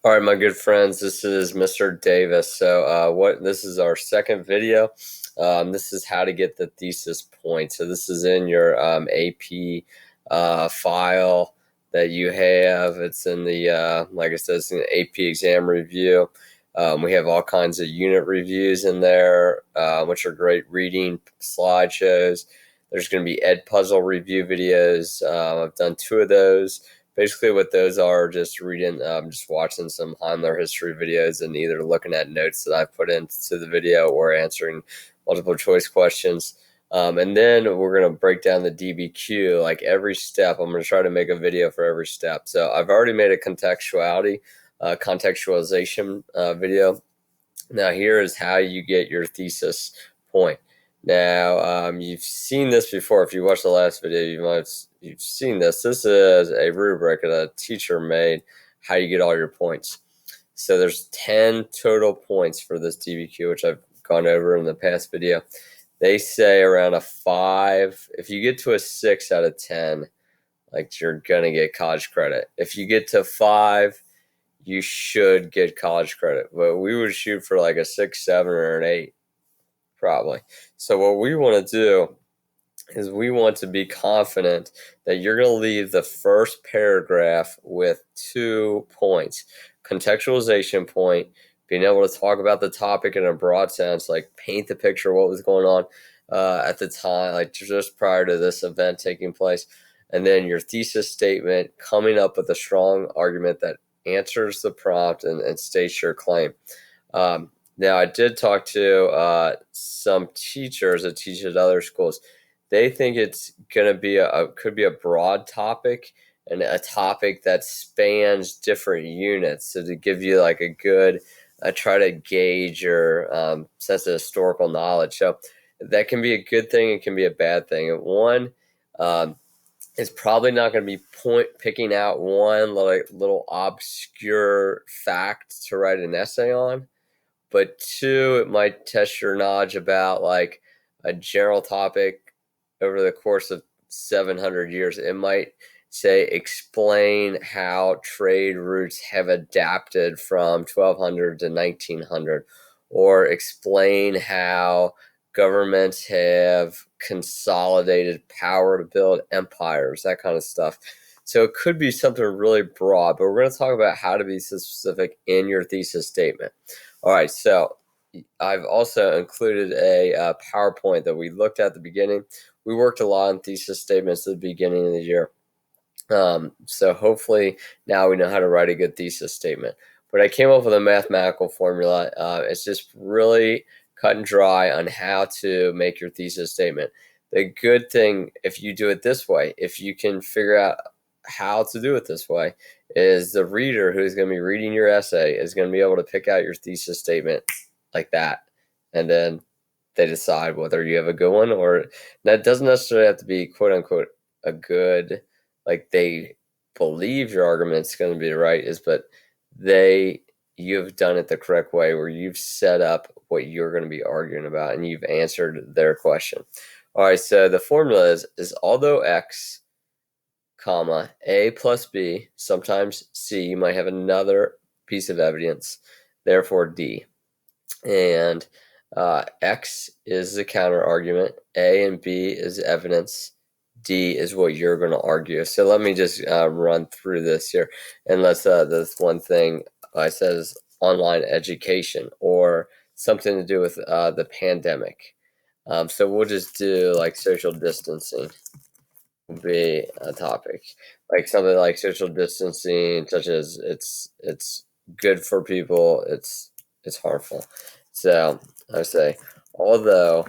All right, my good friends, this is Mr. Davis. This is our second video. This is how to get the thesis point. So this is in your AP file that you have. It's in the like I said, it's in the AP exam review. We have all kinds of unit reviews in there, which are great reading slideshows. There's going to be Ed Puzzle review videos. I've done 2 of those. Basically, what those are, just reading, just watching some Heimler history videos and either looking at notes that I put into the video or answering multiple choice questions. And then we're going to break down the DBQ, like every step. I'm going to try to make a video for every step. So I've already made a contextualization video. Now here is how you get your thesis point. Now, you've seen this before. If you watched the last video, you've seen this. This is a rubric that a teacher made, how you get all your points. So there's 10 total points for this DBQ, which I've gone over in the past video. They say around a 5. If you get to a 6 out of 10, like, you're going to get college credit. If you get to 5, you should get college credit. But we would shoot for like a 6, 7, or an 8. Probably. So what we want to do is we want to be confident that you're going to leave the first paragraph with 2 points. Contextualization point, being able to talk about the topic in a broad sense, like paint the picture of what was going on at the time, like just prior to this event taking place. And then your thesis statement, coming up with a strong argument that answers the prompt and states your claim. Now, I did talk to some teachers that teach at other schools. They think it's going to be could be a broad topic and a topic that spans different units. So to give you like a good, try to gauge your sense of historical knowledge. So that can be a good thing. It can be a bad thing. One, is probably not going to be picking out one little obscure fact to write an essay on. But 2, it might test your knowledge about like a general topic over the course of 700 years. It might say, explain how trade routes have adapted from 1200 to 1900, or explain how governments have consolidated power to build empires, that kind of stuff. So it could be something really broad, but we're going to talk about how to be specific in your thesis statement. All right, so I've also included a PowerPoint that we looked at the beginning. We worked a lot on thesis statements at the beginning of the year. So hopefully now we know how to write a good thesis statement. But I came up with a mathematical formula. It's just really cut and dry on how to make your thesis statement. The good thing, if you do it this way, if you can figure out how to do it this way, is the reader who's going to be reading your essay is going to be able to pick out your thesis statement like that, and then they decide whether you have a good one, or that doesn't necessarily have to be quote unquote a good, like they believe your argument's going to be right, but you've done it the correct way, where you've set up what you're going to be arguing about and you've answered their question. All right, so the formula is although x, comma, a plus b, sometimes c might have another piece of evidence, therefore d. And x is the counter argument, a and b is evidence, d is what you're going to argue. So let me just run through this here. And this one thing I said is online education, or something to do with the pandemic. So we'll just do like social distancing would be a topic, like something like social distancing, such as it's good for people, it's harmful. So I say, although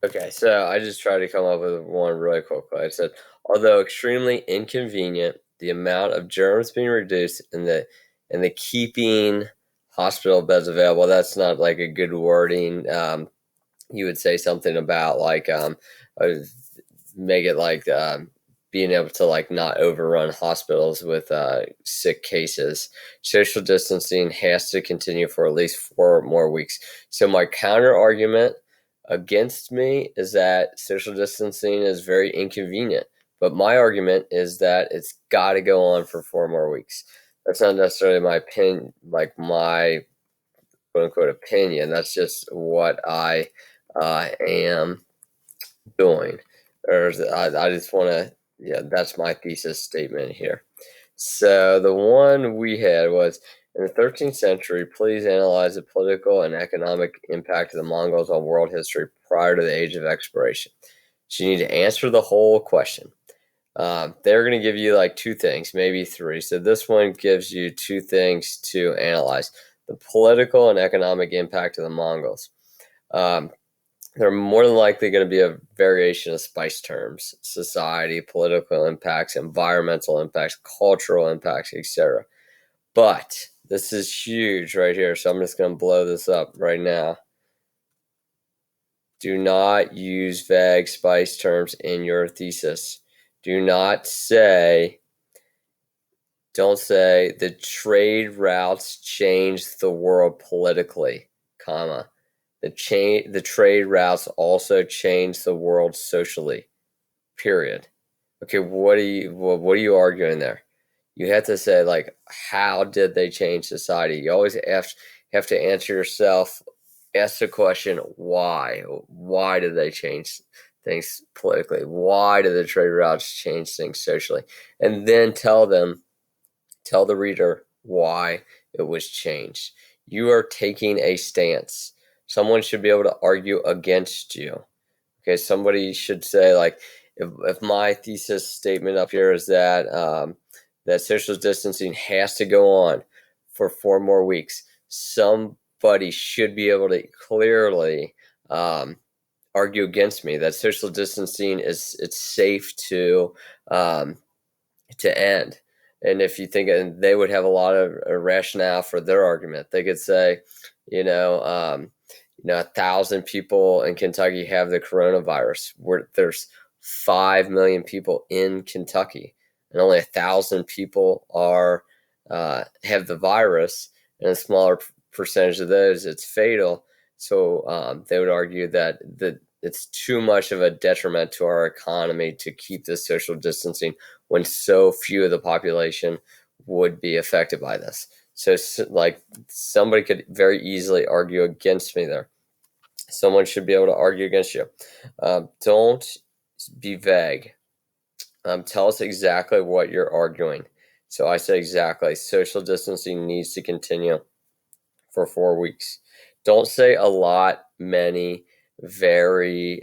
Okay, so I just tried to come up with one really quickly. I said, although extremely inconvenient, the amount of germs being reduced and the keeping hospital beds available. That's not like a good wording. You would say something about like uh, make it like being able to like not overrun hospitals with sick cases. Social distancing has to continue for at least 4 more weeks. So my counter argument against me is that social distancing is very inconvenient. But my argument is that it's got to go on for 4 more weeks. That's not necessarily my opinion, like my quote unquote opinion. That's just what I am doing. Or I just want to, yeah, that's my thesis statement here. So the one we had was in the 13th century, please analyze the political and economic impact of the Mongols on world history prior to the age of exploration. So you need to answer the whole question. They're going to give you like two things, maybe three. So this one gives you two things to analyze: the political and economic impact of the Mongols. Um, they're more than likely going to be a variation of spice terms: society, political impacts, environmental impacts, cultural impacts, etc. But this is huge right here, so I'm just going to blow this up right now. Do not use vague spice terms in your thesis. Do not say, don't say the trade routes changed the world politically, comma. The trade routes also changed the world socially. Period. Okay, what are you arguing there? You have to say like, how did they change society? You always have to answer yourself. Ask the question, why? Why did they change things politically? Why did the trade routes change things socially? And then tell the reader why it was changed. You are taking a stance. Someone should be able to argue against you. Okay, somebody should say like, if my thesis statement up here is that that social distancing has to go on for 4 more weeks, somebody should be able to clearly argue against me that social distancing is it's safe um, to end. And if you think, and they would have a lot of rationale for their argument, they could say, you know, um, 1,000 people in Kentucky have the coronavirus. Where there's 5 million people in Kentucky, and only 1,000 people are have the virus, and a smaller percentage of those it's fatal. So they would argue that it's too much of a detriment to our economy to keep this social distancing when so few of the population would be affected by this. So, like, somebody could very easily argue against me there. Someone should be able to argue against you. Don't be vague. Tell us exactly what you're arguing. So I say exactly. Social distancing needs to continue for 4 weeks. Don't say a lot, many, very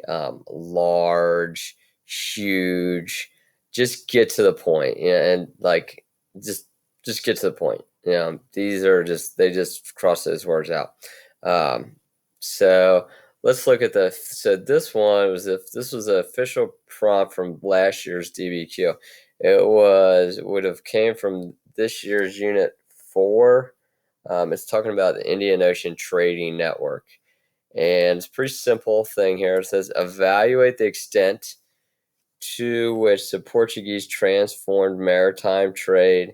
large, huge. Just get to the point, and like just just get to the point. These are just they just cross those words out. Um, so let's look at the. So this one was if this was the official prompt from last year's DBQ. It would have came from this year's Unit 4. It's talking about the Indian Ocean Trading Network. And it's a pretty simple thing here. It says evaluate the extent to which the Portuguese transformed maritime trade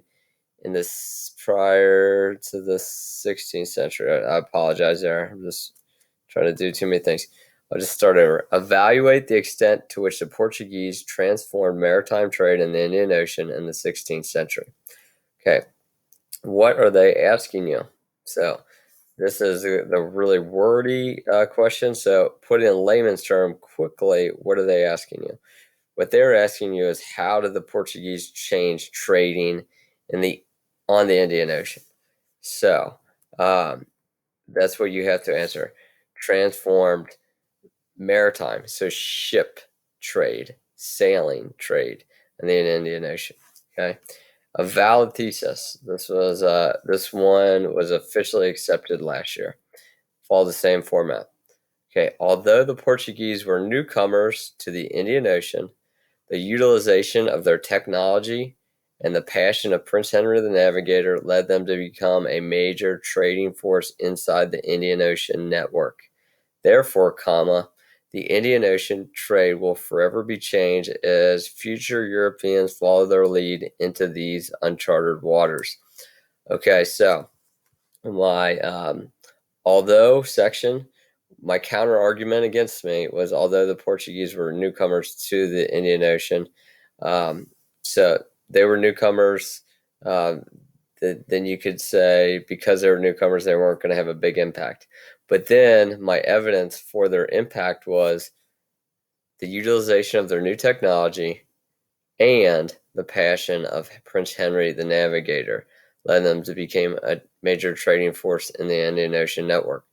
in this prior to the 16th century. I apologize there. I'm just trying to do too many things. I'll just start over. Evaluate the extent to which the Portuguese transformed maritime trade in the Indian Ocean in the 16th century. Okay, what are they asking you? So this is the really wordy question. So put it in layman's term quickly. What are they asking you? What they're asking you is how did the Portuguese change trading in the on the Indian Ocean? So that's what you have to answer. Transformed maritime, so ship trade, sailing trade in the Indian Ocean. Okay, a valid thesis. This one was officially accepted last year. Follow the same format. Okay, although the Portuguese were newcomers to the Indian Ocean, the utilization of their technology and the passion of Prince Henry the Navigator led them to become a major trading force inside the Indian Ocean network. Therefore, the Indian Ocean trade will forever be changed as future Europeans follow their lead into these uncharted waters. Okay, so my although section, my counter argument against me was although the Portuguese were newcomers to the Indian Ocean, so they were newcomers. Then you could say because they were newcomers, they weren't going to have a big impact. But then my evidence for their impact was the utilization of their new technology and the passion of Prince Henry the Navigator led them to become a major trading force in the Indian Ocean network.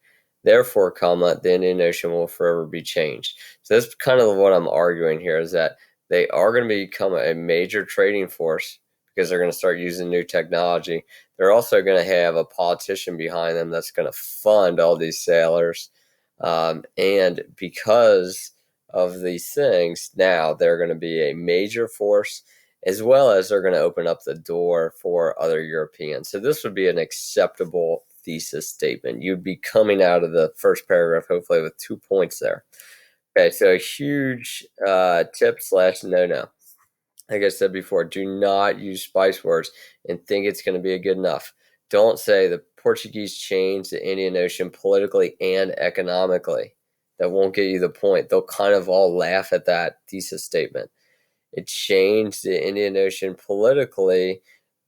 Therefore, the Indian Ocean will forever be changed. So that's kind of what I'm arguing here is that they are going to become a major trading force because they're going to start using new technology. They're also going to have a politician behind them that's going to fund all these sailors. And because of these things, now they're going to be a major force as well as they're going to open up the door for other Europeans. So this would be an acceptable thesis statement. You'd be coming out of the first paragraph, hopefully, with 2 points there. Okay, so a huge tip / no. Like I said before, do not use spice words and think it's going to be good enough. Don't say the Portuguese changed the Indian Ocean politically and economically. That won't get you the point. They'll kind of all laugh at that thesis statement. It changed the Indian Ocean politically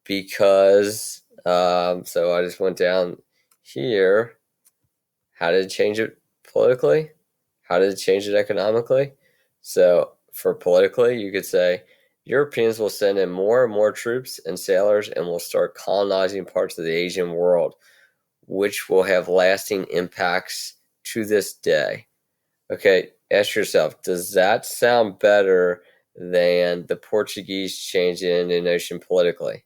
because, so I just went down here. How did it change it politically? How did it change it economically? So for politically, you could say Europeans will send in more and more troops and sailors and will start colonizing parts of the Asian world, which will have lasting impacts to this day. Okay, ask yourself, does that sound better than the Portuguese change the Indian Ocean politically?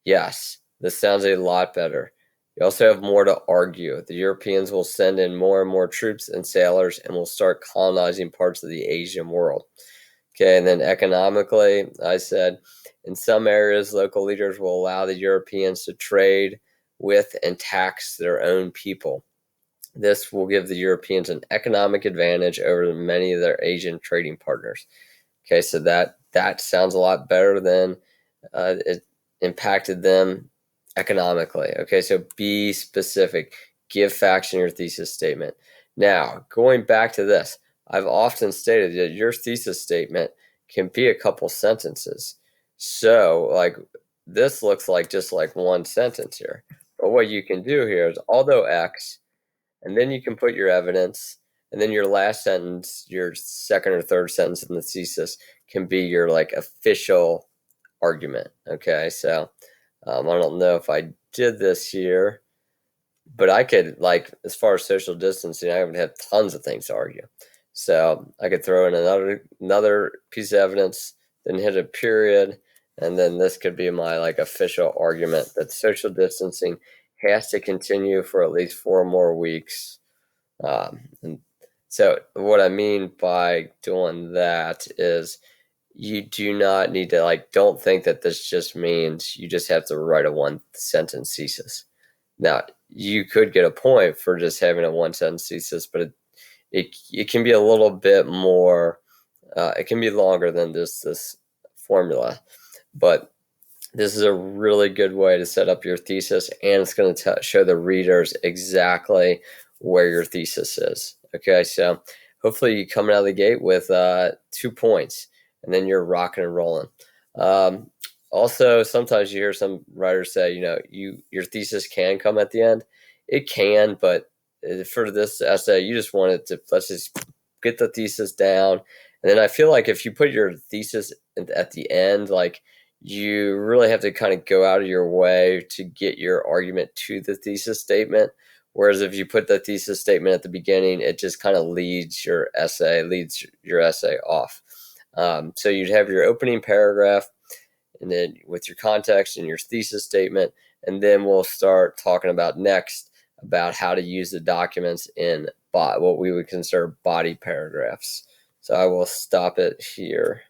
Yes, this sounds a lot better. You also have more to argue. The Europeans will send in more and more troops and sailors and will start colonizing parts of the Asian world. Okay, and then economically, I said in some areas, local leaders will allow the Europeans to trade with and tax their own people. This will give the Europeans an economic advantage over many of their Asian trading partners. Okay, so that sounds a lot better than it impacted them economically. Okay, so be specific. Give facts in your thesis statement. Now, going back to this, I've often stated that your thesis statement can be a couple sentences. So, like, this looks like just like one sentence here. But what you can do here is although X, and then you can put your evidence, and then your last sentence, your second or third sentence in the thesis can be your like official argument. Okay, so I don't know if I did this here, but I could, like, as far as social distancing, I would have tons of things to argue. So I could throw in another piece of evidence, then hit a period, and then this could be my like official argument that social distancing has to continue for at least 4 more weeks. And so what I mean by doing that is you do not need to, like, don't think that this just means you just have to write a one sentence thesis. Now, you could get a point for just having a one sentence thesis, but it can be a little bit more, it can be longer than this formula. But this is a really good way to set up your thesis, and it's going to show the readers exactly where your thesis is. Okay, so hopefully you come out of the gate with 2 points, and then you're rocking and rolling. Also, sometimes you hear some writers say, your thesis can come at the end. It can, but for this essay, you just want it to, let's just get the thesis down. And then I feel like if you put your thesis at the end, like, you really have to kind of go out of your way to get your argument to the thesis statement. Whereas if you put the thesis statement at the beginning, it just kind of leads your essay off. So you'd have your opening paragraph, and then with your context and your thesis statement, and then we'll start talking about next about how to use the documents in what we would consider body paragraphs. So I will stop it here.